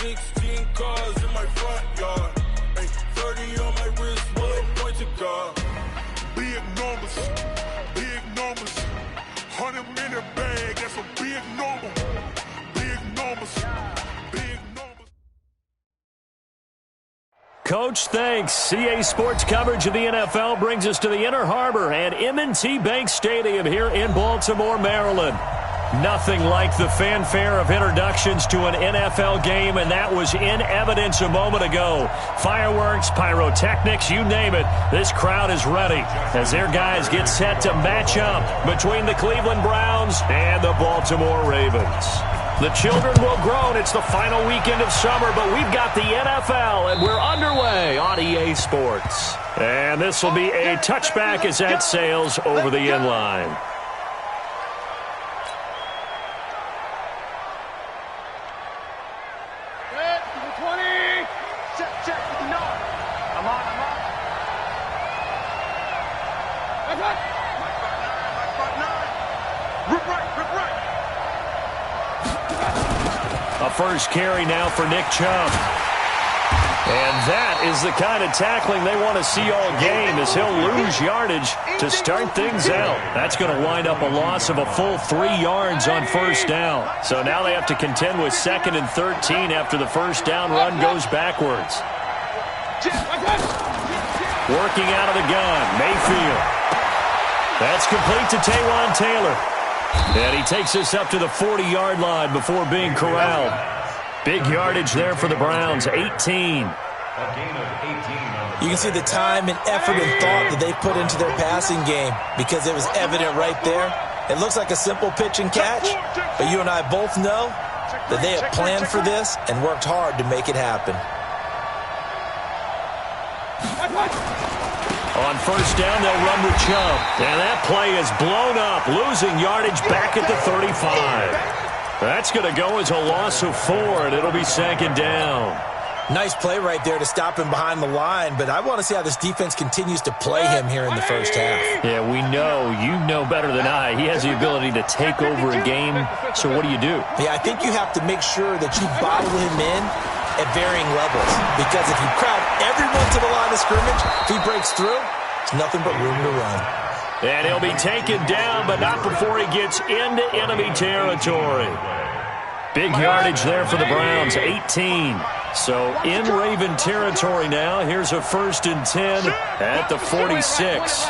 16 cars in my front yard. Ay, 30 on my wrist, one point to God. Big numbers, 100-minute bag, that's a big number. Big numbers, big numbers. Coach, thanks. CA Sports coverage of the NFL brings us to the Inner Harbor and M&T Bank Stadium here in Baltimore, Maryland. Nothing like the fanfare of introductions to an NFL game, and that was in evidence a moment ago. Fireworks, pyrotechnics, you name it. This crowd is ready as their guys get set to match up between the Cleveland Browns and the Baltimore Ravens. The children will grow, and it's the final weekend of summer, but we've got the NFL, and we're underway on EA Sports. And this will be a touchback as that sails over the end line. A first carry now for Nick Chubb. And that is the kind of tackling they want to see all game as he'll lose yardage to start things out. That's going to wind up a loss of a full 3 yards on first down. So now they have to contend with 2nd and 13 after the first down run goes backwards. Working out of the gun, Mayfield. That's complete to Taywan Taylor. And he takes us up to the 40-yard line before being corralled. Big yardage there for the Browns, 18. You can see the time and effort and thought that they put into their passing game because it was evident right there. It looks like a simple pitch and catch, but you and I both know that they have planned for this and worked hard to make it happen. On first down, they'll run with Chubb. And that play is blown up, losing yardage back at the 35. That's going to go as a loss of 4, and it'll be 2nd down. Nice play right there to stop him behind the line, but I want to see how this defense continues to play him here in the first half. Yeah, we know. You know better than I. He has the ability to take over a game, so what do? Yeah, I think you have to make sure that you bottle him in at varying levels, because if you crowd everyone to the line of scrimmage, if he breaks through, it's nothing but room to run. And he'll be taken down, but not before he gets into enemy territory. Big yardage there for the Browns, 18. So in Raven territory now. Here's a 1st and 10 at the 46.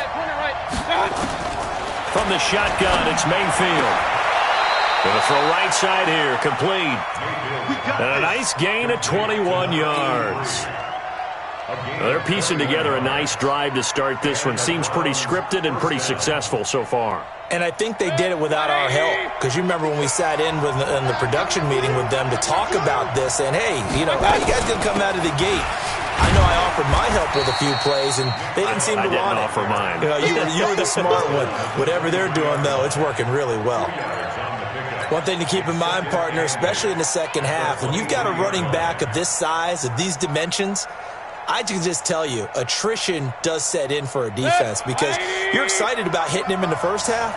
From the shotgun, it's Mayfield. Going to throw right side here, complete. And a nice gain of 21 yards. They're piecing together a nice drive to start this one. Seems pretty scripted and pretty successful so far. And I think they did it without our help. Because you remember when we sat in the production meeting with them to talk about this, and hey, you know, how you guys going to come out of the gate? I know I offered my help with a few plays, and they didn't seem to want it. I didn't offer mine. You know, you were the smart one. Whatever they're doing, though, it's working really well. One thing to keep in mind, partner, especially in the second half, when you've got a running back of this size, of these dimensions, I can just tell you, attrition does set in for a defense because you're excited about hitting him in the first half.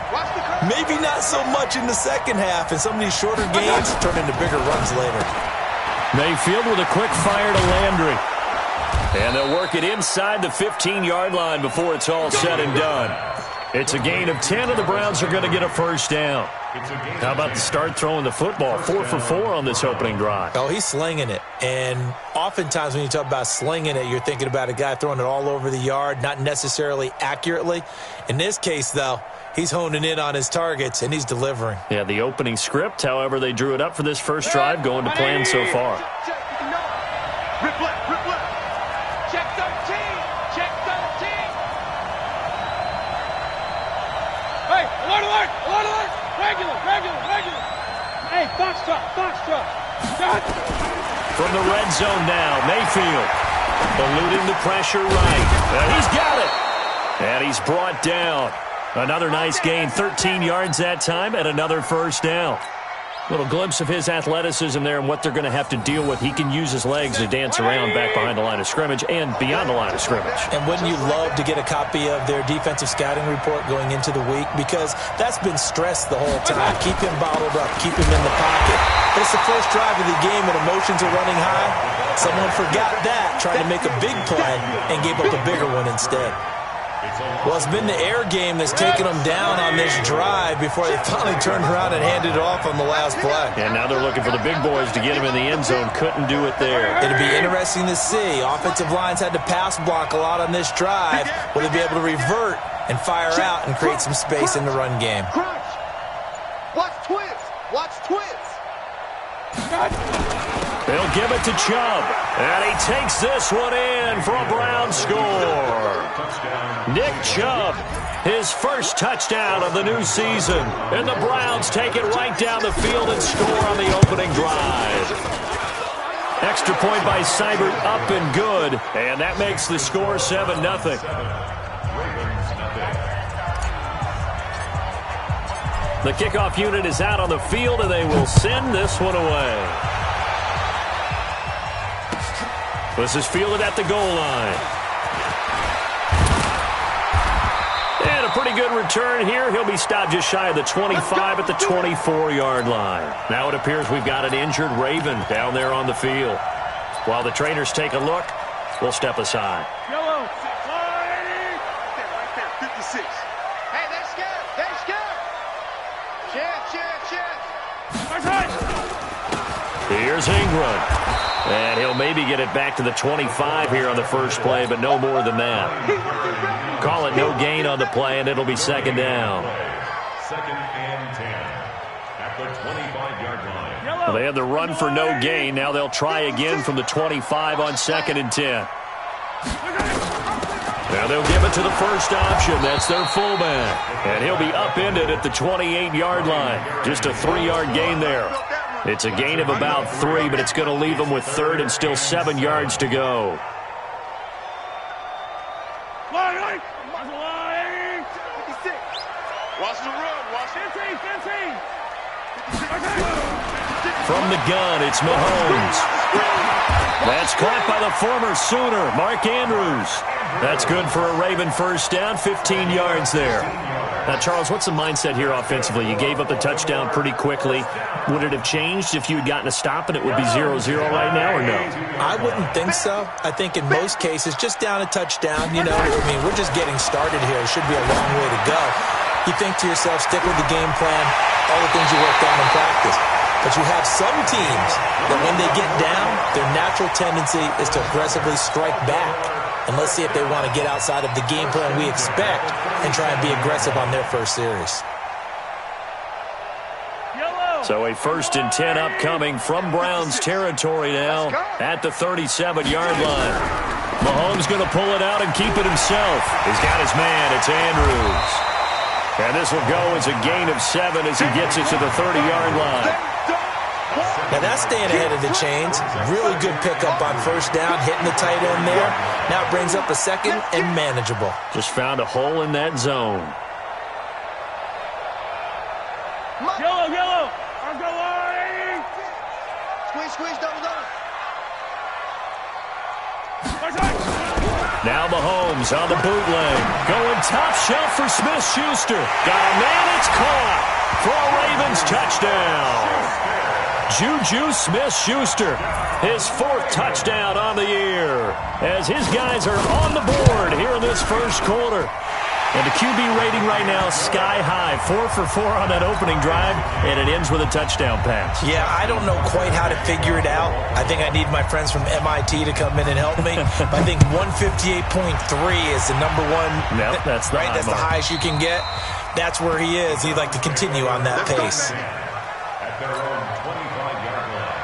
Maybe not so much in the second half, and some of these shorter gains turn into bigger runs later. Mayfield with a quick fire to Landry. And they'll work it inside the 15-yard line before it's all said and done. It's a gain of 10, and the Browns are going to get a first down. How about the start throwing the football? 4 for 4 on this opening drive. Oh, he's slinging it. And oftentimes when you talk about slinging it, you're thinking about a guy throwing it all over the yard, not necessarily accurately. In this case, though, he's honing in on his targets, and he's delivering. Yeah, the opening script, however, they drew it up for this first drive, going to plan so far. Rip left, rip left. Check 13, check 13. Hey, alert, alert, alert, alert. Regular. Hey, foxtrot. From the red zone now, Mayfield eluding the pressure right. And he's got it. And he's brought down. Another nice gain, 13 yards that time, and another first down. Little glimpse of his athleticism there and what they're going to have to deal with. He can use his legs to dance around back behind the line of scrimmage and beyond the line of scrimmage. And wouldn't you love to get a copy of their defensive scouting report going into the week? Because that's been stressed the whole time. Keep him bottled up. Keep him in the pocket. But it's the first drive of the game and emotions are running high. Someone forgot that, trying to make a big play and gave up a bigger one instead. Well, it's been the air game that's taken them down on this drive before they finally turned around and handed it off on the last play. And now they're looking for the big boys to get him in the end zone. Couldn't do it there. It'll be interesting to see. Offensive lines had to pass block a lot on this drive. Will they be able to revert and fire out and create some space in the run game? Watch twist. Watch twist. They'll give it to Chubb. And he takes this one in for a Brown score. Nick Chubb, his first touchdown of the new season. And the Browns take it right down the field and score on the opening drive. Extra point by Seibert, up and good. And that makes the score 7-0. The kickoff unit is out on the field, and they will send this one away. This is fielded at the goal line. And a pretty good return here. He'll be stopped just shy of the 25 at the 24-yard line. Now it appears we've got an injured Raven down there on the field. While the trainers take a look, we'll step aside. Yellow. Right there, 56. Hey, they're scared. They're scared. Chance. Here's Ingram. And he'll maybe get it back to the 25 here on the first play, but no more than that. Call it no gain on the play, and it'll be second down. Second and 10 at the 25-yard line. Well, they had the run for no gain. Now they'll try again from the 25 on second and 10. Now they'll give it to the first option. That's their fullback. And he'll be upended at the 28-yard line. Just a 3-yard gain there. It's a gain of about 3, but it's going to leave them with third and still 7 yards to go. Watch the run. Watch 15. From the gun, it's Mahomes. That's caught by the former Sooner, Mark Andrews. That's good for a Raven first down, 15 yards there. Now, Charles, what's the mindset here offensively? You gave up the touchdown pretty quickly. Would it have changed if you had gotten a stop and it would be 0-0 right now, or no? I wouldn't think so. I think in most cases, just down a touchdown, we're just getting started here. It should be a long way to go. You think to yourself, stick with the game plan, all the things you worked on in practice. But you have some teams that when they get down, their natural tendency is to aggressively strike back. And let's see if they want to get outside of the game plan we expect and try and be aggressive on their first series. So a first and 10 upcoming from Browns territory now at the 37-yard line. Mahomes going to pull it out and keep it himself. He's got his man. It's Andrews. And this will go as a gain of 7 as he gets it to the 30-yard line. Now that's staying ahead of the chains. Really good pickup on first down, hitting the tight end there. Now it brings up a second and manageable. Just found a hole in that zone. Yellow. Squeeze, double. Now Mahomes on the bootleg. Going top shelf for Smith-Schuster. Got a man, it's caught for a Ravens touchdown. Juju Smith-Schuster, his 4th touchdown on the year, as his guys are on the board here in this first quarter. And the QB rating right now sky high, 4 for 4 on that opening drive, and it ends with a touchdown pass. Yeah, I don't know quite how to figure it out. I think I need my friends from MIT to come in and help me. But I think 158.3 is the number one. No, that's the right. That's the highest you can get. That's where he is. He'd like to continue on that pace. At their own 25-yard line.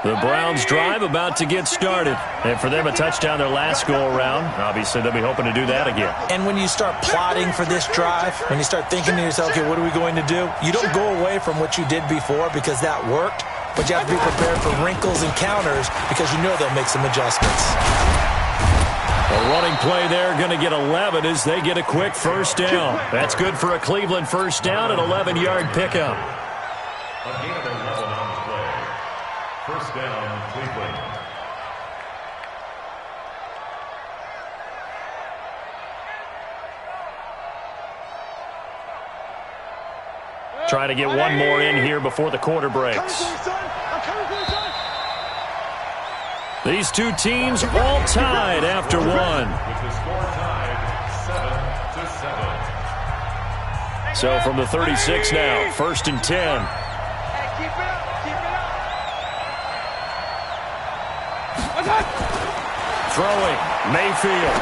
The Browns drive about to get started. And for them, a touchdown their last go-around. Obviously, they'll be hoping to do that again. And when you start plotting for this drive, when you start thinking to yourself, okay, what are we going to do? You don't go away from what you did before because that worked. But you have to be prepared for wrinkles and counters because you know they'll make some adjustments. A running play there going to get 11 as they get a quick first down. That's good for a Cleveland first down, an 11-yard pickup. A gain of 11 on the play. First down, Cleveland. Trying to get one more in here before the quarter breaks. These two teams all tied after one. With the score tied 7-7. So from the 36 now, 1st and 10. Hey, keep it up, Throwing, Mayfield.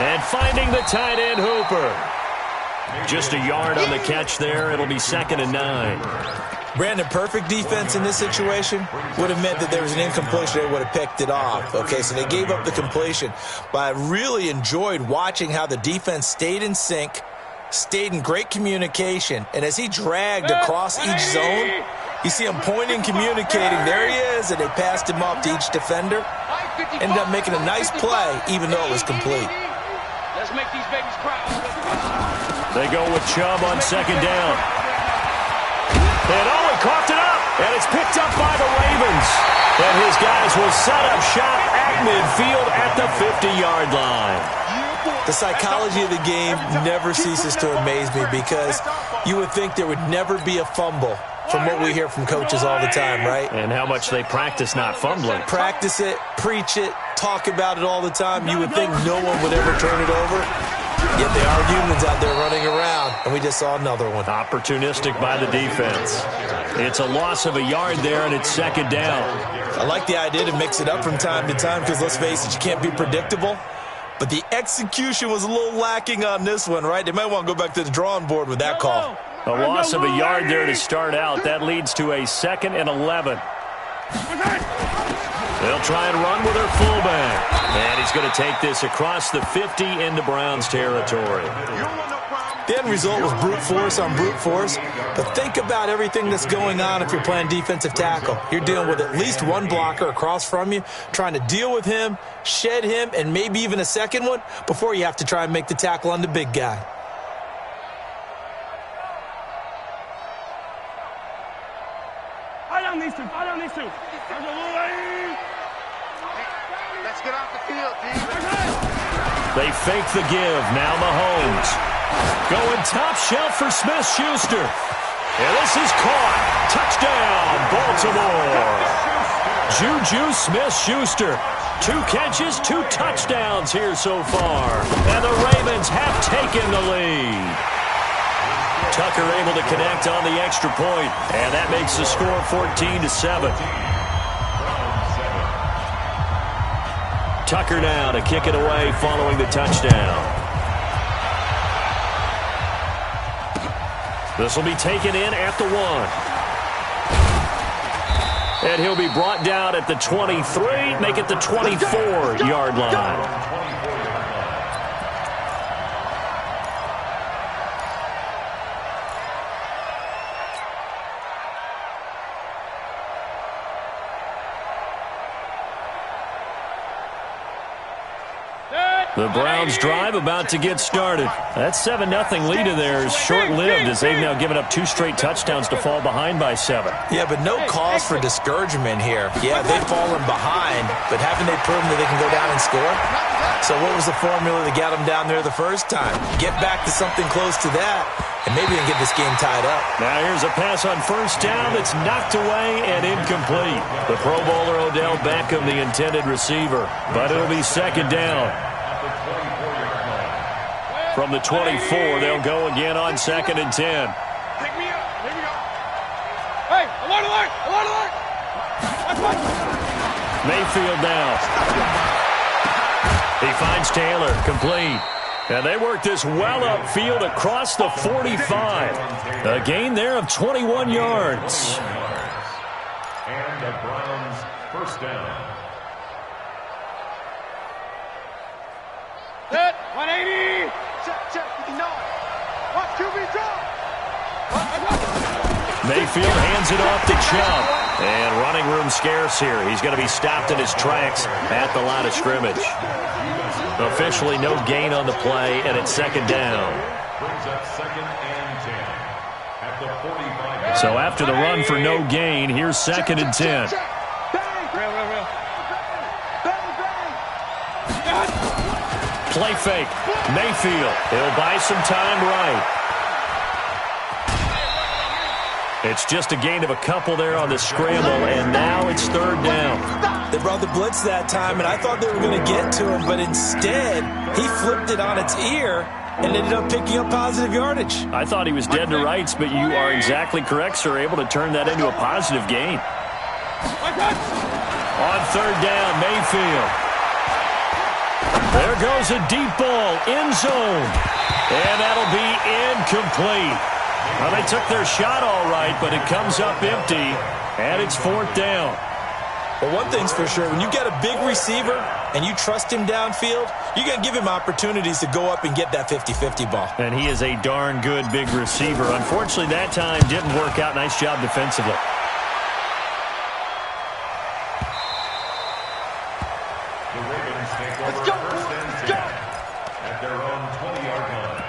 And finding the tight end, Hooper. Just a yard on the catch there. It'll be 2nd and 9. Brandon, perfect defense in this situation would have meant that there was an incompletion. They would have picked it off. Okay, so they gave up the completion. But I really enjoyed watching how the defense stayed in sync, stayed in great communication, and as he dragged across each zone, you see him pointing, communicating. There he is, and they passed him off to each defender. Ended up making a nice play, even though it was complete. Let's make these babies proud. They go with Chubb on 2nd down. And he coughed it up, and it's picked up by the Ravens. And his guys will set up shop at midfield at the 50-yard line. The psychology of the game never ceases to amaze me because you would think there would never be a fumble from what we hear from coaches all the time, right? And how much they practice not fumbling. Practice it, preach it, talk about it all the time. You would think no one would ever turn it over. Yet they are humans out there running around, and we just saw another one. Opportunistic by the defense. It's a loss of a yard there, and it's 2nd down. I like the idea to mix it up from time to time because, let's face it, you can't be predictable. But the execution was a little lacking on this one, right? They might want to go back to the drawing board with that call. A loss of a yard there to start out. That leads to a 2nd and 11. They'll try and run with their fullback. And he's going to take this across the 50 into Browns territory. The end result was brute force on brute force. But think about everything that's going on if you're playing defensive tackle. You're dealing with at least one blocker across from you, trying to deal with him, shed him, and maybe even a second one before you have to try and make the tackle on the big guy. These two. Let's get off the field, team. They fake the give. Now Mahomes. Going top shelf for Smith-Schuster. And this is caught. Touchdown, Baltimore. Juju Smith-Schuster. 2 catches, 2 touchdowns here so far. And the Ravens have taken the lead. Tucker able to connect on the extra point, and that makes the score 14-7. Tucker now to kick it away following the touchdown. This will be taken in at the 1. And he'll be brought down at the 23, make it the 24-yard line. The Browns drive about to get started. That 7-0 lead of theirs short-lived as they've now given up 2 straight touchdowns to fall behind by 7. Yeah, but no cause for discouragement here. Yeah, they've fallen behind, but haven't they proven that they can go down and score? So what was the formula that got them down there the first time? Get back to something close to that, and maybe they can get this game tied up. Now here's a pass on first down that's knocked away and incomplete. The Pro Bowler Odell Beckham, the intended receiver, but it'll be 2nd down. From the 24, they'll go again on 2nd and 10. Pick me up. Here we go. Hey, alert. Mayfield now. He finds Taylor, complete. And they work this well upfield across the 45. A gain there of 21 yards. And the Browns first down. Set, 180. Check, you know it. Watch QB drop. Mayfield hands it off to Chubb. And running room scarce here. He's going to be stopped in his tracks at the line of scrimmage. Officially no gain on the play, and it's second down. Brings up 2nd and 10 at the 45. So after the run for no gain, here's 2nd and 10. Play fake. Mayfield. He'll buy some time right. It's just a gain of a couple there on the scramble, and now it's 3rd down. They brought the blitz that time, and I thought they were going to get to him, but instead, he flipped it on its ear and ended up picking up positive yardage. I thought he was dead to rights, but you are exactly correct, sir, able to turn that into a positive gain. On 3rd down, Mayfield. There goes a deep ball, end zone, and that'll be incomplete. Well, they took their shot all right, but it comes up empty, and it's 4th down. Well, one thing's for sure, when you get a big receiver and you trust him downfield, you're going to give him opportunities to go up and get that 50-50 ball. And he is a darn good big receiver. Unfortunately, that time didn't work out. Nice job defensively. The Ravens take over 1st and 10 at their own 20-yard line.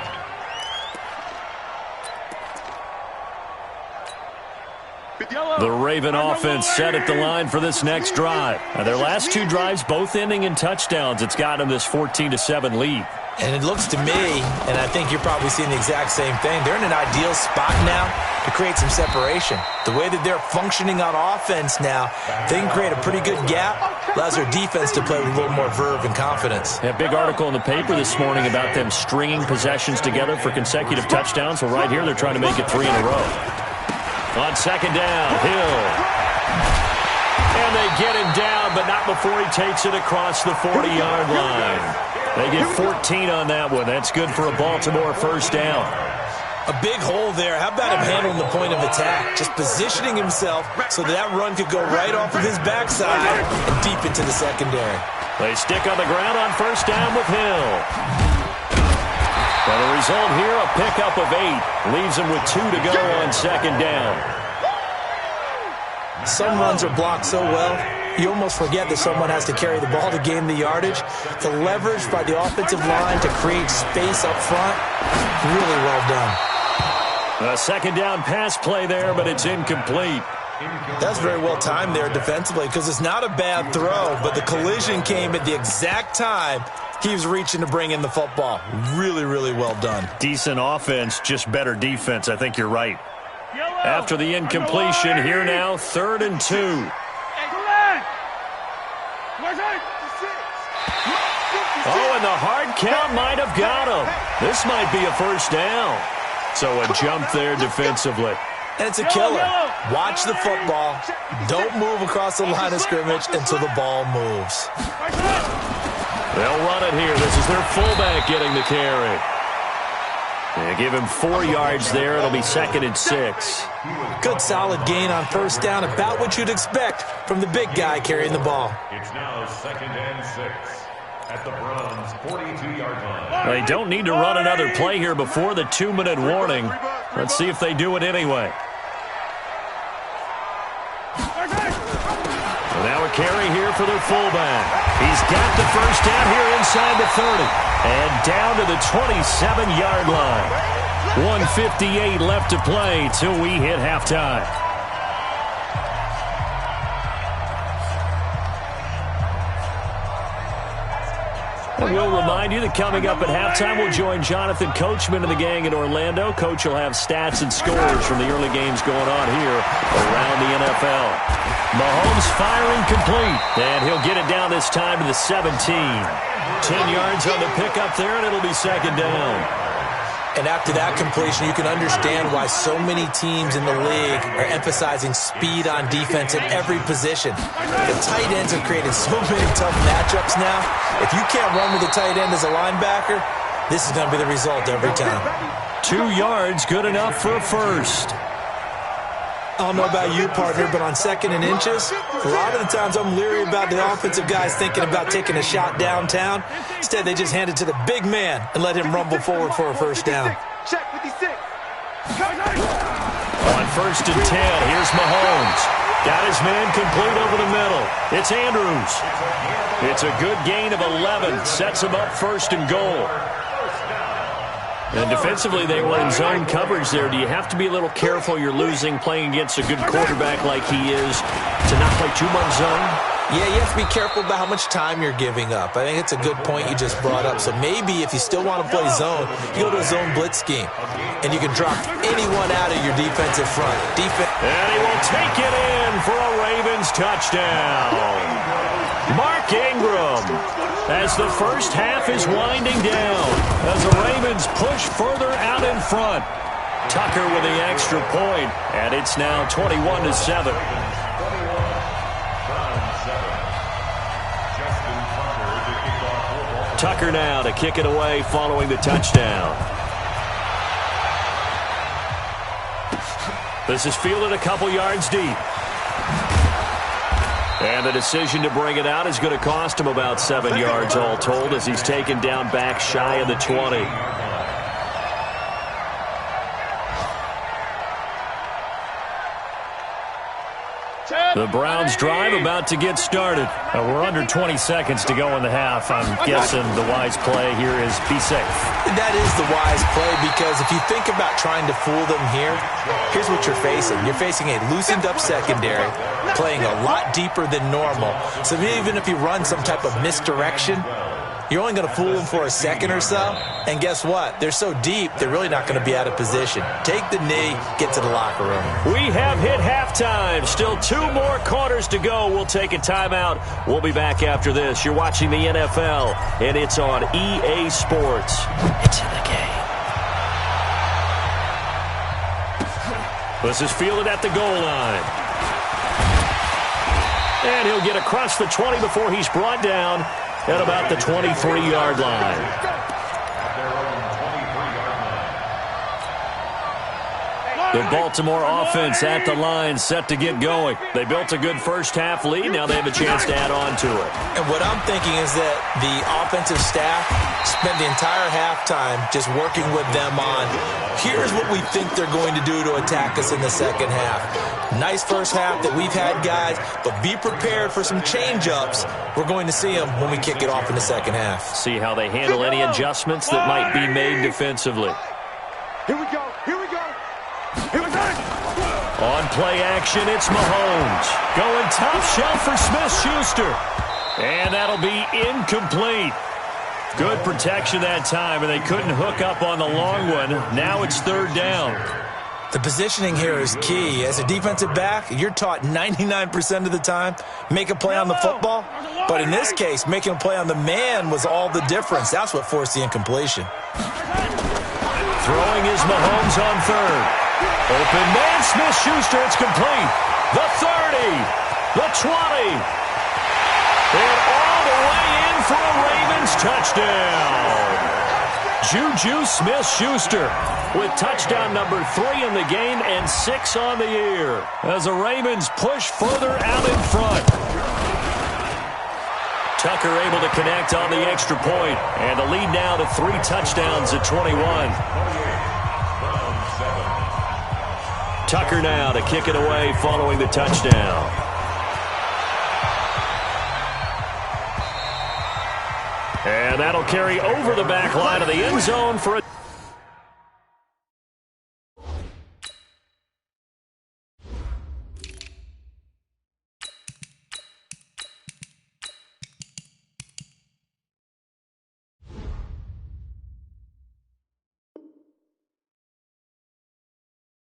The Raven offense set at the line for this next drive. Now, their last 2 drives both ending in touchdowns. It's got them this 14-7 lead. And it looks to me, and I think you're probably seeing the exact same thing, they're in an ideal spot now to create some separation. The way that they're functioning on offense now, they can create a pretty good gap, allows their defense to play with a little more verve and confidence. A big article in the paper this morning about them stringing possessions together for consecutive touchdowns. Well, right here, they're trying to make it 3 in a row. On 2nd down, Hill. And they get him down, but not before he takes it across the 40-yard line. They get 14 on that one. That's good for a Baltimore 1st down. A big hole there. How about him handling the point of attack? Just positioning himself so that run could go right off of his backside and deep into the secondary. They stick on the ground on 1st down with Hill. And the result here, a pickup of 8. Leaves him with 2 to go on 2nd down. Some runs are blocked so well, you almost forget that someone has to carry the ball to gain the yardage. The leverage by the offensive line to create space up front, really well done. A 2nd down pass play there, but it's incomplete. That's very well timed there defensively because it's not a bad throw, but the collision came at the exact time he was reaching to bring in the football. Really, really well done. Decent offense, just better defense. I think you're right. After the incompletion, here now, 3rd and 2. Oh, and the hard count might have got him. This might be a 1st down. So a jump there defensively. And it's a killer. Watch the football. Don't move across the line of scrimmage until the ball moves. They'll run it here. This is their fullback getting the carry. They give him 4 yards there. It'll be 2nd and 6. Good solid gain on 1st down. About what you'd expect from the big guy carrying the ball. It's now 2nd and 6 at the Browns' 42-yard line. They don't need to run another play here before the 2-minute warning. Let's see if they do it anyway. So now a carry here for their fullback. He's got the 1st down here inside the 30. And down to the 27-yard line. 1:58 left to play till we hit halftime. And we'll remind you that coming up at halftime, we'll join Jonathan Coachman and the gang in Orlando. Coach will have stats and scores from the early games going on here around the NFL. Mahomes firing complete, and he'll get it down this time to the 17. 10 yards on the pickup there, and it'll be 2nd down. And after that completion, you can understand why so many teams in the league are emphasizing speed on defense at every position. The tight ends have created so many tough matchups now. If you can't run with a tight end as a linebacker, this is going to be the result every time. 2 yards, good enough for a 1st. I don't know about you, partner, but on 2nd and inches, a lot of the times I'm leery about the offensive guys thinking about taking a shot downtown. Instead, they just hand it to the big man and let him rumble forward for a 1st down. On 1st and 10, here's Mahomes. Got his man complete over the middle. It's Andrews. It's a good gain of 11. Sets him up first and goal. And defensively, they were in zone coverage there. Do you have to be a little careful you're losing playing against a good quarterback like he is to not play too much zone? Yeah, you have to be careful about how much time you're giving up. I think it's a good point you just brought up. So maybe if you still want to play zone, you go to a zone blitz scheme. And you can drop anyone out of your defensive front. And he will take it in for a Ravens touchdown. Mark Ingram, as the first half is winding down, as the Ravens push further out in front. Tucker with the extra point, and it's now 21-7. Tucker now to kick it away following the touchdown. This is fielded a couple yards deep. And the decision to bring it out is going to cost him about 7 yards all told as he's taken down back shy of the 20. The Browns drive about to get started. We're under 20 seconds to go in the half. I'm guessing the wise play here is be safe. That is the wise play because if you think about trying to fool them here, here's what you're facing. You're facing a loosened up secondary, playing a lot deeper than normal. So even if you run some type of misdirection, you're only going to fool them for a second or so. And guess what? They're so deep, they're really not going to be out of position. Take the knee, get to the locker room. We have hit halftime. Still 2 more quarters to go. We'll take a timeout. We'll be back after this. You're watching the NFL, and it's on EA Sports. It's in the game. This is fielded at the goal line. And he'll get across the 20 before he's brought down at about the 23-yard line. The Baltimore offense at the line, set to get going. They built a good first-half lead. Now they have a chance to add on to it. And what I'm thinking is that the offensive staff spent the entire halftime just working with them on, here's what we think they're going to do to attack us in the second half. Nice first half that we've had, guys, but be prepared for some change-ups. We're going to see them when we kick it off in the second half. See how they handle any adjustments that might be made defensively. Here we go. Here we go. Here we go. On play action, it's Mahomes. Going top shelf for Smith-Schuster. And that'll be incomplete. Good protection that time, and they couldn't hook up on the long one. Now it's third down. The positioning here is key. As a defensive back, you're taught 99% of the time, make a play on the football. But in this case, making a play on the man was all the difference. That's what forced the incompletion. Throwing is Mahomes on third. Open man, Smith-Schuster, it's complete. The 30, the 20, and all the way in for a Ravens touchdown. Juju Smith-Schuster with touchdown number 3 in the game and 6 on the year as the Ravens push further out in front. Tucker able to connect on the extra point, and the lead now to 3 touchdowns at 21. Tucker now to kick it away following the touchdown. And that'll carry over the back line of the end zone for a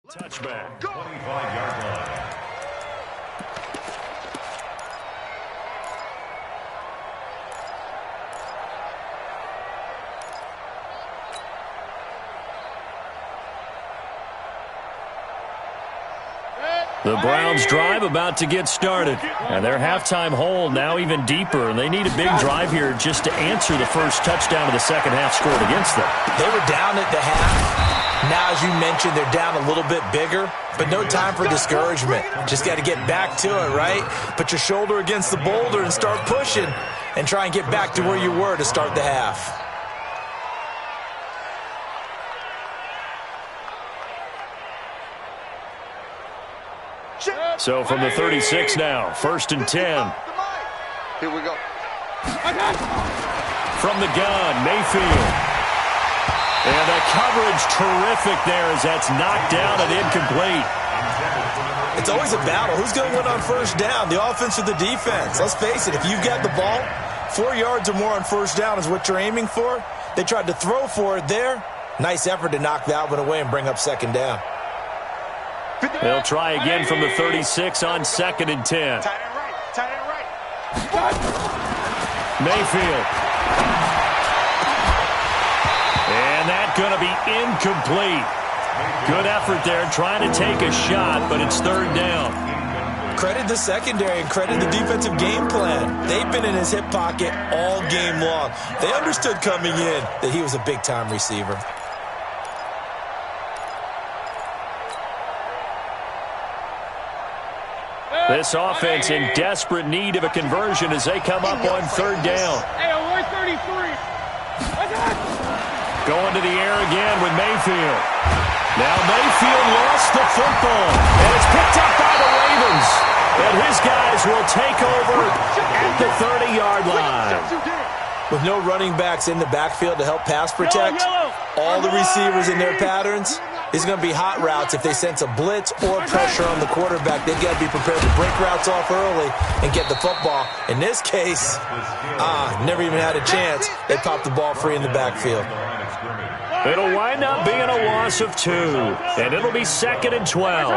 touchback. 25-yard line. The Browns drive about to get started, and their halftime hole now even deeper, and they need a big drive here just to answer the first touchdown of the second half scored against them. They were down at the half. Now, as you mentioned, they're down a little bit bigger, but no time for discouragement. Just got to get back to it, right? Put your shoulder against the boulder and start pushing and try and get back to where you were to start the half. So from the 36 now, 1st and 10. Here we go. From the gun, Mayfield. And the coverage terrific there as that's knocked down and incomplete. It's always a battle. Who's going to win on 1st down, the offense or the defense? Let's face it, if you've got the ball, 4 yards or more on 1st down is what you're aiming for. They tried to throw for it there. Nice effort to knock that one away and bring up 2nd down. They'll try again from the 36 on 2nd and 10. Tight end right. Tight end right. Mayfield. And that's going to be incomplete. Good effort there trying to take a shot, but it's 3rd down. Credit the secondary and credit the defensive game plan. They've been in his hip pocket all game long. They understood coming in that he was a big-time receiver. This offense in desperate need of a conversion as they come up on 3rd down. Hey, where's 33? Going to the air again with Mayfield. Now Mayfield lost the football, and it's picked up by the Ravens. And his guys will take over at the 30-yard line. With no running backs in the backfield to help pass protect, all the receivers in their patterns, it's going to be hot routes. If they sense a blitz or pressure on the quarterback, they've got to be prepared to break routes off early and get the football. In this case, never even had a chance. They popped the ball free in the backfield. It'll wind up being a loss of 2, and it'll be 2nd and 12.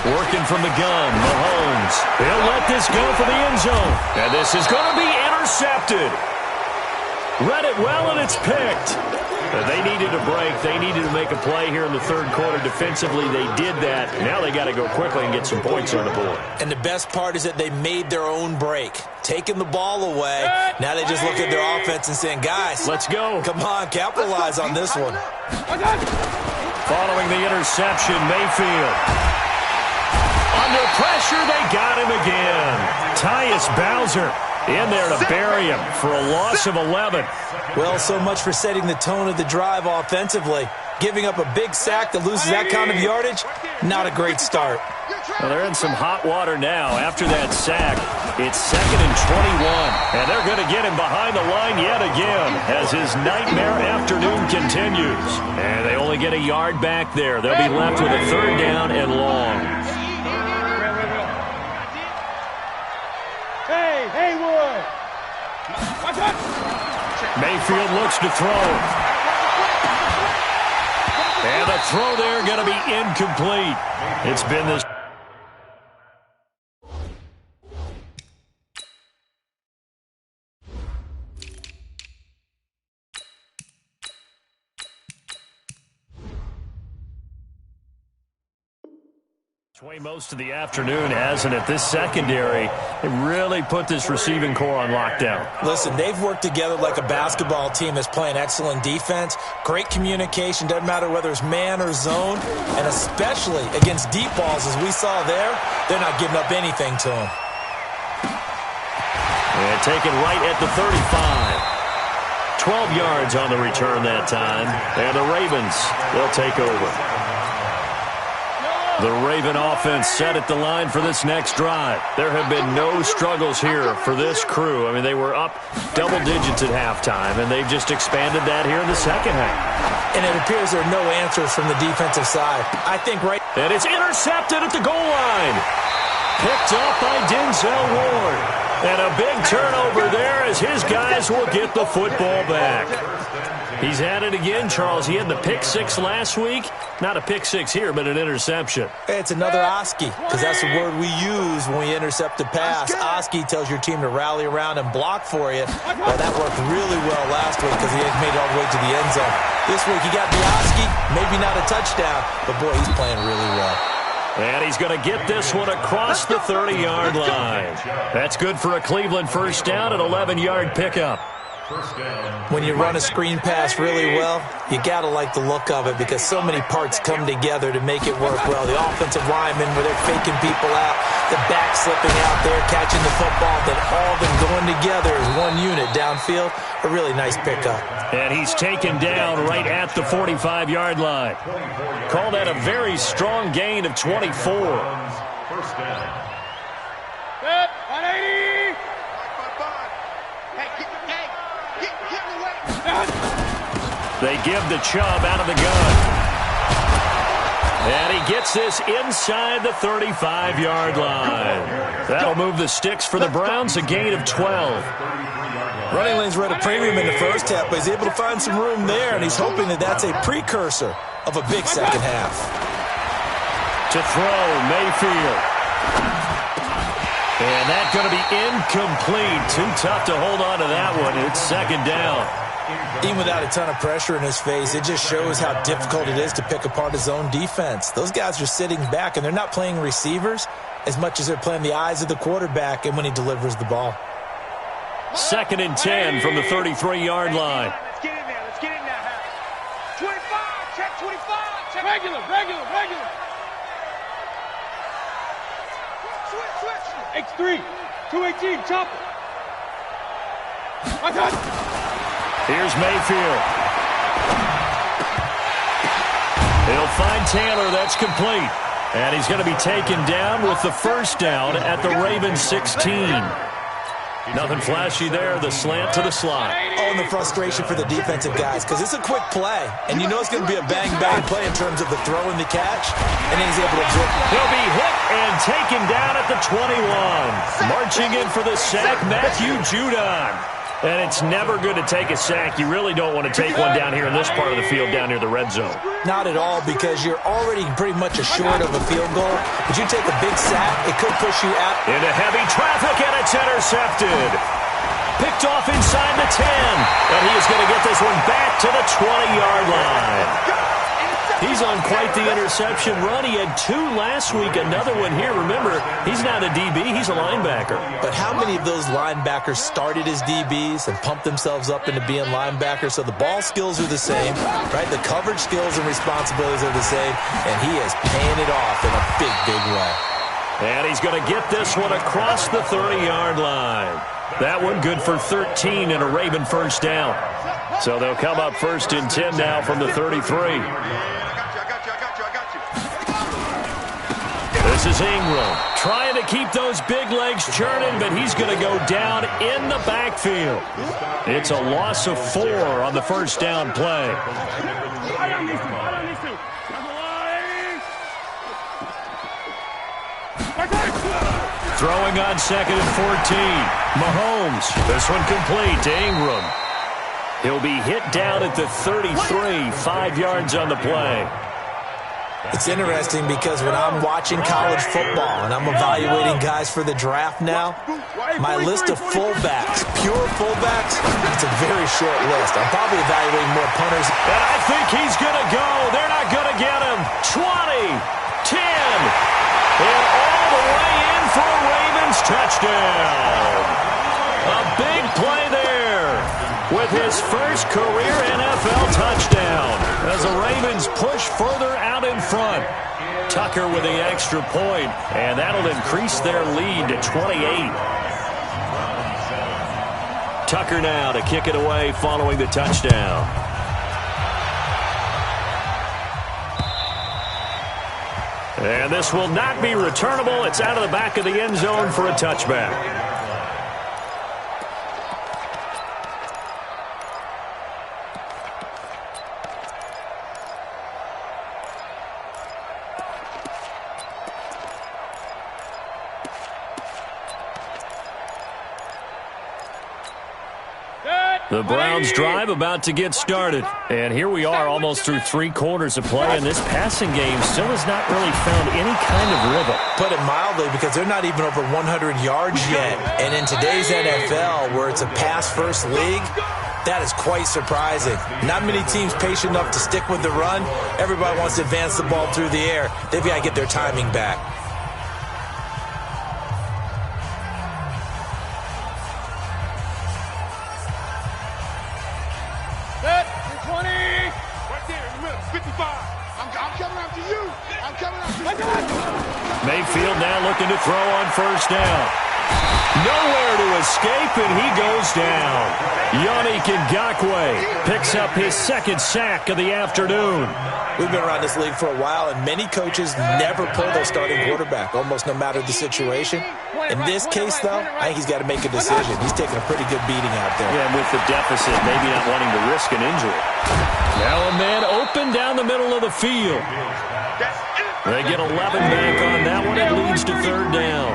Working from the gun, Mahomes. He'll let this go for the end zone. And this is going to be intercepted. Read it well, and it's picked. They needed a break. They needed to make a play here in the 3rd quarter. Defensively, they did that. Now they got to go quickly and get some points on the board. And the best part is that they made their own break. Taking the ball away. Now they just look at their offense and saying, guys, let's go. Come on, capitalize on this one. Following the interception, Mayfield. Under pressure, they got him again. Tyus Bowser in there to bury him for a loss of 11. Well, so much for setting the tone of the drive offensively. Giving up a big sack that loses that kind of yardage, not a great start. Well, they're in some hot water now after that sack. It's 2nd and 21, and they're going to get him behind the line yet again as his nightmare afternoon continues. And they only get a yard back there. They'll be left with a 3rd down and long. Hey, Haywood! Mayfield looks to throw. And the throw there going to be incomplete. It's been this. Way most of the afternoon, hasn't it? This secondary, it really put this receiving core on lockdown. Listen, they've worked together like a basketball team that's playing excellent defense. Great communication, doesn't matter whether it's man or zone, and especially against deep balls, as we saw there, they're not giving up anything to them. And taken right at the 35. 12 yards on the return that time. And the Ravens, they'll take over. The Raven offense set at the line for this next drive. There have been no struggles here for this crew. I mean, they were up double digits at halftime, and they've just expanded that here in the 2nd half. And it appears there are no answers from the defensive side. I think right... And it's intercepted at the goal line. Picked up by Denzel Ward. And a big turnover there as his guys will get the football back. He's had it again, Charles. He had the pick 6 last week. Not a pick 6 here, but an interception. It's another Oski, because that's the word we use when we intercept a pass. Oski tells your team to rally around and block for you. Well, that worked really well last week because he had made it all the way to the end zone. This week he got the Oski, maybe not a touchdown, but boy, he's playing really well. And he's going to get this one across the 30-yard line. That's good for a Cleveland 1st down, an 11-yard pickup. First down. When you run a screen pass really well, you got to like the look of it because so many parts come together to make it work well. The offensive linemen, where they're faking people out, the back slipping out there, catching the football, then all of them going together as one unit downfield. A really nice pickup. And he's taken down right at the 45-yard line. Call that a very strong gain of 24. First down. Good. 180. Hey, get away. They give the Chubb out of the gun. And he gets this inside the 35-yard line. That'll move the sticks for the Browns, a gain of 12. Running lanes were at a premium in the first half, but he's able to find some room there, and he's hoping that that's a precursor of a big second half. To throw, Mayfield. And that's going to be incomplete. Too tough to hold on to that one. It's second down. Even without a ton of pressure in his face, it just shows how difficult it is to pick apart his own defense. Those guys are sitting back, and they're not playing receivers as much as they're playing the eyes of the quarterback and when he delivers the ball. Second and 10 from the 33-yard line. Let's get in there. Let's get in there. 25. Check 25. Check. Regular. Switch. X3. 218. Chopper. Here's Mayfield. He'll find Taylor. That's complete. And he's going to be taken down with the first down at the Ravens 16. Nothing flashy there. The slant to the slot. Oh, and the frustration for the defensive guys because it's a quick play. And you know it's going to be a bang-bang play in terms of the throw and the catch. And then he's able to absorb. He'll be hit and taken down at the 21. Marching in for the sack, Matthew Judon. And it's never good to take a sack. You really don't want to take one down here in this part of the field, down near the red zone. Not at all, because you're already pretty much assured of a field goal. But you take a big sack, it could push you out. Into heavy traffic, and it's intercepted. Picked off inside the 10. And he is going to get this one back to the 20-yard line. He's on quite the interception run. He had 2 last week, another one here. Remember, he's not a DB, he's a linebacker. But how many of those linebackers started as DBs and pumped themselves up into being linebackers? So the ball skills are the same, right? The coverage skills and responsibilities are the same, and he is paying it off in a big, big way. And he's going to get this one across the 30-yard line. That one good for 13 and a Raven first down. So they'll come up first and 10 now from the 33. This is Ingram trying to keep those big legs churning, but he's going to go down in the backfield. It's a loss of 4 on the first down play. Throwing on second and 14. Mahomes. This one complete to Ingram. He'll be hit down at the 33, 5 yards on the play. It's interesting because when I'm watching college football and I'm evaluating guys for the draft now, my list of fullbacks, pure fullbacks, it's a very short list. I'm probably evaluating more punters. And I think he's going to go. They're not going to get him. 20, 10, and all the way in for a Ravens touchdown. A big play there with his first career NFL touchdown as the Ravens push further out in front. Tucker with the extra point, and that'll increase their lead to 28. Tucker now to kick it away following the touchdown. And this will not be returnable. It's out of the back of the end zone for a touchback. The Browns drive about to get started. And here we are almost through 3 quarters of play, and this passing game still has not really found any kind of rhythm. Put it mildly, because they're not even over 100 yards yet. And in today's NFL, where it's a pass-first league, that is quite surprising. Not many teams patient enough to stick with the run. Everybody wants to advance the ball through the air. They've got to get their timing back. I'm coming after you. I'm coming after you. Mayfield now looking to throw on first down. Nowhere to escape, and he goes down. Yannick Ngakoue picks up his second sack of the afternoon. We've been around this league for a while, and many coaches never pull their starting quarterback, almost no matter the situation. In this case, though, I think he's got to make a decision. He's taking a pretty good beating out there. Yeah, and with the deficit, maybe not wanting to risk an injury. Now a man open down the middle of the field. They get 11 back on that one. It leads to third down.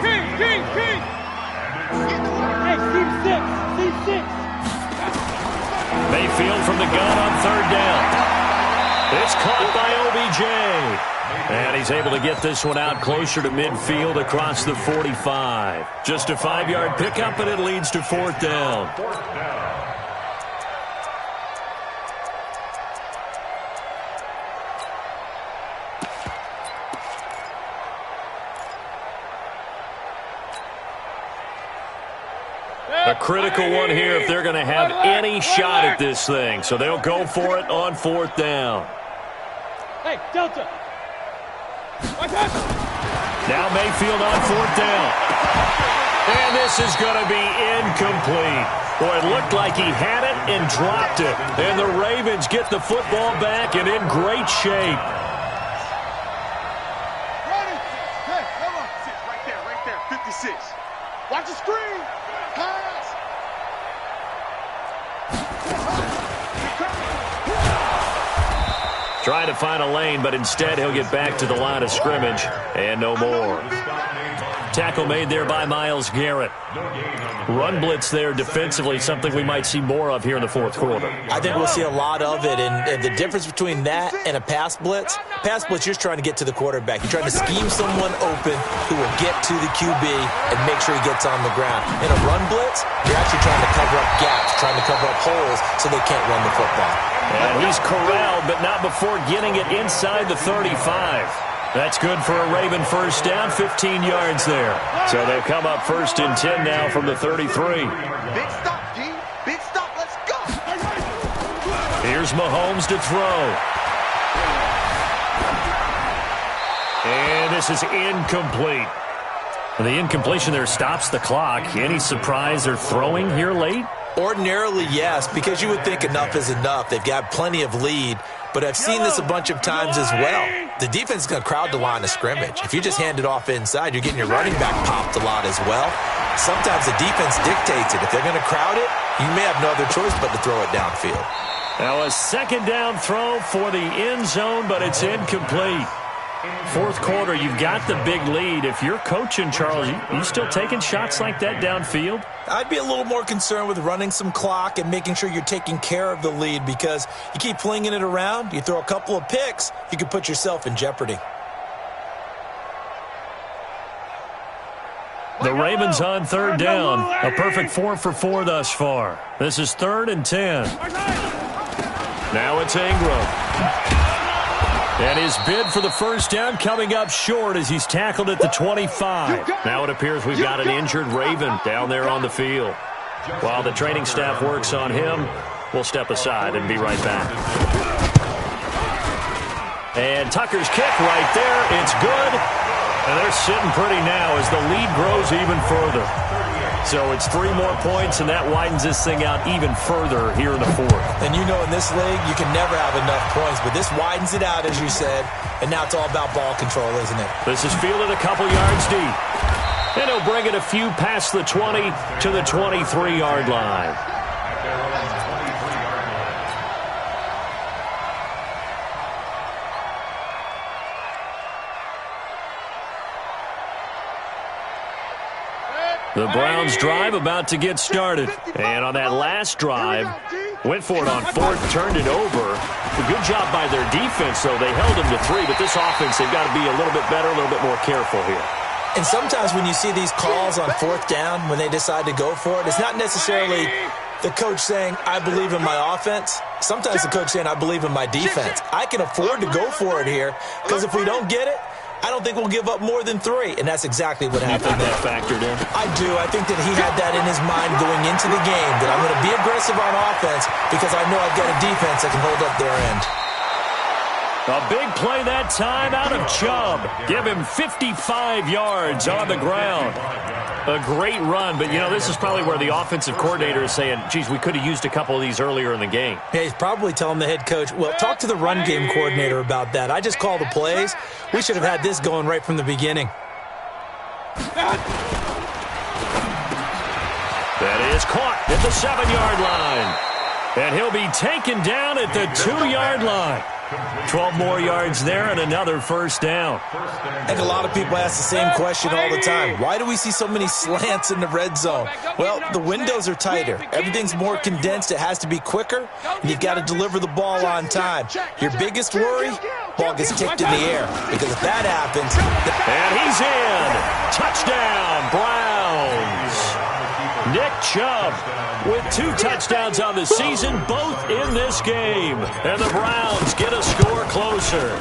Mayfield from the gun on third down. It's caught by OBJ. And he's able to get this one out closer to midfield across the 45. Just a 5-yard pickup, and it leads to fourth down. A critical one here if they're going to have any shot at this thing. So they'll go for it on fourth down. Hey, Delta. Now Mayfield on fourth down. And this is going to be incomplete. Boy, it looked like he had it and dropped it. And the Ravens get the football back and in great shape. Ready? Hey, come on. Right there. 56. Watch the screen. Pass. Trying to find a lane, but instead he'll get back to the line of scrimmage. And no more. Tackle made there by Myles Garrett. Run blitz there defensively, something we might see more of here in the fourth quarter. I think we'll see a lot of it, and the difference between that and a pass blitz, you're just trying to get to the quarterback. You're trying to scheme someone open who will get to the QB and make sure he gets on the ground. In a run blitz, you're actually trying to cover up gaps, trying to cover up holes so they can't run the football. And he's corralled, but not before getting it inside the 35. That's good for a Raven first down, 15 yards there. So they've come up first and 10 now from the 33. Big stop, G. Big stop. Let's go. Here's Mahomes to throw. And this is incomplete. The incompletion there stops the clock. Any surprise they're throwing here late? Ordinarily, yes, because you would think enough is enough. They've got plenty of lead, but I've seen this a bunch of times as well. The defense is going to crowd the line of scrimmage. If you just hand it off inside, you're getting your running back popped a lot as well. Sometimes the defense dictates it. If they're going to crowd it, you may have no other choice but to throw it downfield. Now a second down throw for the end zone, but it's incomplete. Fourth quarter, you've got the big lead. If you're coaching, Charles, you still taking shots like that downfield? I'd be a little more concerned with running some clock and making sure you're taking care of the lead, because you keep flinging it around, you throw a couple of picks, you could put yourself in jeopardy. The Ravens on third down. A perfect 4 for 4 thus far. This is 3rd and 10. Now it's Ingram. And his bid for the first down coming up short as he's tackled at the 25. Now it appears we've got an injured Raven down there on the field. While the training staff works on him, we'll step aside and be right back. And Tucker's kick right there. It's good. And they're sitting pretty now as the lead grows even further. So it's 3 more points, and that widens this thing out even further here in the fourth. And you know in this league, you can never have enough points, but this widens it out, as you said, and now it's all about ball control, isn't it? This is fielded a couple yards deep. And he'll bring it a few past the 20 to the 23-yard line. The Browns drive about to get started. And on that last drive, went for it on 4th, turned it over. A good job by their defense, though. They held them to 3, but this offense, they've got to be a little bit better, a little bit more careful here. And sometimes when you see these calls on 4th down, when they decide to go for it, it's not necessarily the coach saying, I believe in my offense. Sometimes the coach saying, I believe in my defense. I can afford to go for it here, because if we don't get it, I don't think we'll give up more than 3, and that's exactly what happened there. That factored in? I do. I think that he had that in his mind going into the game, that I'm going to be aggressive on offense because I know I've got a defense that can hold up their end. A big play that time out of Chubb. Give him 55 yards on the ground. A great run, but, you know, this is probably where the offensive coordinator is saying, geez, we could have used a couple of these earlier in the game. Yeah, he's probably telling the head coach, well, talk to the run game coordinator about that. I just called the plays. We should have had this going right from the beginning. That is caught at the 7-yard line. And he'll be taken down at the 2-yard line. 12 more yards there and another first down. I think a lot of people ask the same question all the time. Why do we see so many slants in the red zone? Well, the windows are tighter. Everything's more condensed. It has to be quicker, and you've got to deliver the ball on time. Your biggest worry, ball gets kicked in the air, because if that happens... And he's in. Touchdown, Browns. Nick Chubb with 2 touchdowns on the season, both in this game. And the Browns get a score closer.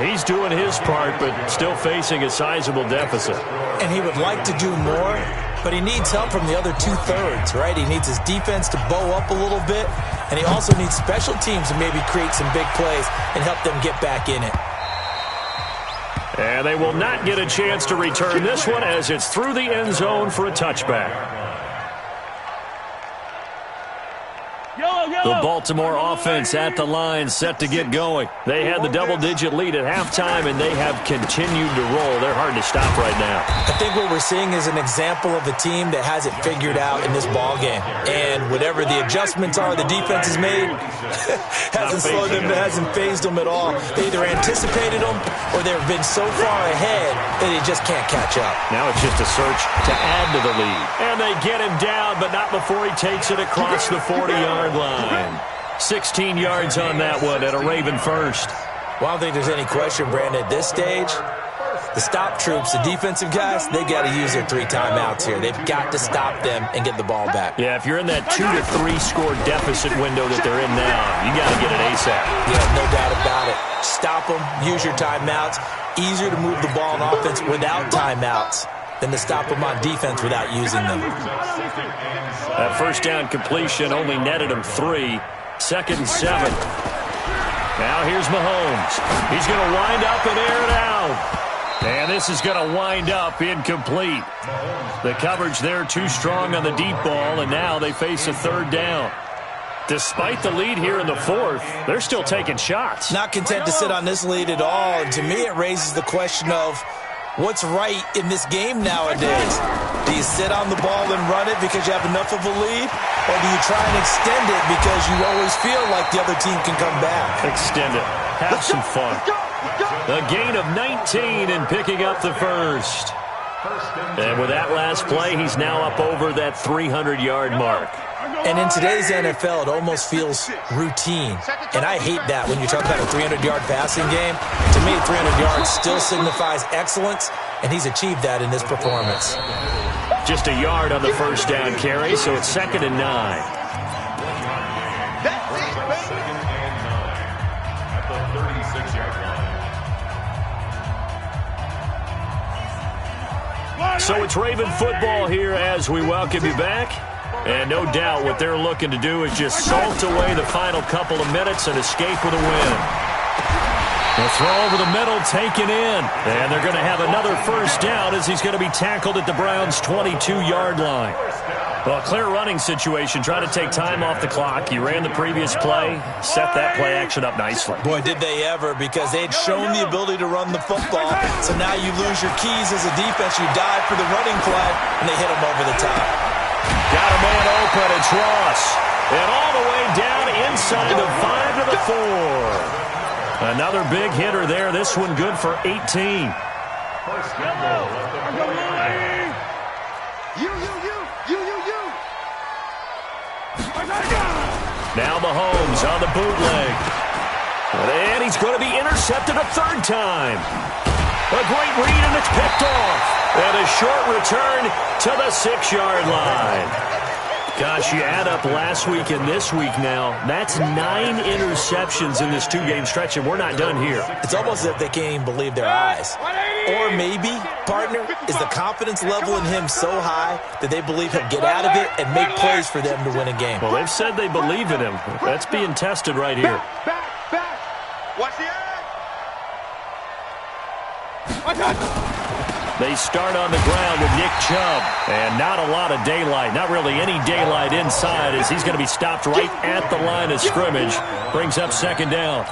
He's doing his part, but still facing a sizable deficit. And he would like to do more, but he needs help from the other 2/3, right? He needs his defense to bow up a little bit, and he also needs special teams to maybe create some big plays and help them get back in it. And they will not get a chance to return this one as it's through the end zone for a touchback. The Baltimore offense at the line set to get going. They had the double-digit lead at halftime, and they have continued to roll. They're hard to stop right now. I think what we're seeing is an example of a team that has it figured out in this ballgame. And whatever the adjustments are the defense has made, hasn't slowed them, hasn't phased them at all. They either anticipated them or they've been so far ahead that they just can't catch up. Now it's just a search to add to the lead. And they get him down, but not before he takes it across the 40-yard line. 16 yards on that one and a Raven first. Well, I don't think there's any question, Brandon, at this stage, the stop troops, the defensive guys, they got to use their 3 timeouts here. They've got to stop them and get the ball back. Yeah, if you're in that 2 to 3 score deficit window that they're in now, you got to get it ASAP. Yeah, no doubt about it. Stop them, use your timeouts. Easier to move the ball on offense without timeouts than to stop them on defense without using them. That first down completion only netted him 3. 2nd and 7. Now here's Mahomes. He's going to wind up and air it out. And this is going to wind up incomplete. The coverage there too strong on the deep ball, and now they face a 3rd down. Despite the lead here in the 4th, they're still taking shots. Not content to sit on this lead at all. And to me, it raises the question of what's right in this game nowadays. Do you sit on the ball and run it because you have enough of a lead? Or do you try and extend it because you always feel like the other team can come back? Extend it. Have some fun. A gain of 19 and picking up the first. And with that last play, he's now up over that 300-yard mark. And in today's NFL, it almost feels routine. And I hate that when you talk about a 300-yard passing game. To me, 300 yards still signifies excellence, and he's achieved that in this performance. Just a yard on the first down carry, so it's 2nd and 9. So it's Raven football here as we welcome you back. And no doubt what they're looking to do is just salt away the final couple of minutes and escape with a win. The throw over the middle, taken in. And they're going to have another first down as he's going to be tackled at the Browns' 22-yard line. Well, clear running situation, trying to take time off the clock. He ran the previous play, set that play action up nicely. Boy, did they ever, because they'd shown the ability to run the football. So now you lose your keys as a defense. You dive for the running play, and they hit him over the top. Got a man open, it's Ross. And all the way down inside the 5 to the 4. Another big hitter there. This one good for 18. Now Mahomes on the bootleg. And he's going to be intercepted a 3rd time. A great read, and it's picked off. And a short return to the 6-yard line. Gosh, you add up last week and this week now, that's 9 interceptions in this 2-game stretch, and we're not done here. It's almost as if they can't even believe their eyes. Or maybe, partner, is the confidence level in him so high that they believe he'll get out of it and make plays for them to win a game. Well, they've said they believe in him. That's being tested right here. Watch the eye. They start on the ground with Nick Chubb. And not a lot of daylight, not really any daylight inside, as he's going to be stopped right at the line of scrimmage. Brings up second down.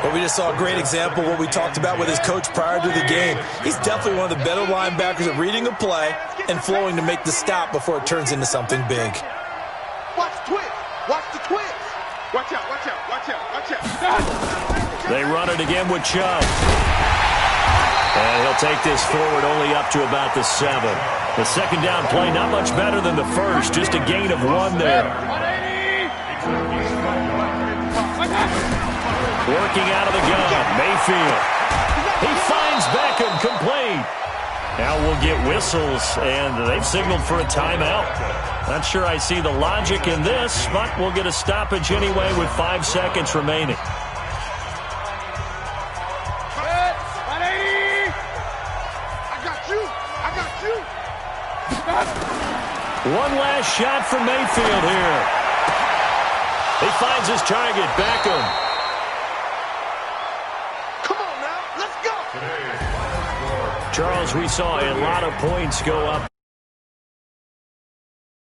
Well, we just saw a great example of what we talked about with his coach prior to the game. He's definitely one of the better linebackers at reading a play and flowing to make the stop before it turns into something big. Watch the twist. Watch the twist. Watch out, watch out, watch out, watch out. They run it again with Chubb. And he'll take this forward only up to about the 7. The second down play not much better than the first, just a gain of 1 there. Working out of the gun, Mayfield. He finds Beckham, complete. Now we'll get whistles, and they've signaled for a timeout. Not sure I see the logic in this, but we'll get a stoppage anyway with 5 seconds remaining. One last shot for Mayfield here. He finds his target, Beckham. Come on now, let's go. Charles, we saw a lot of points go up.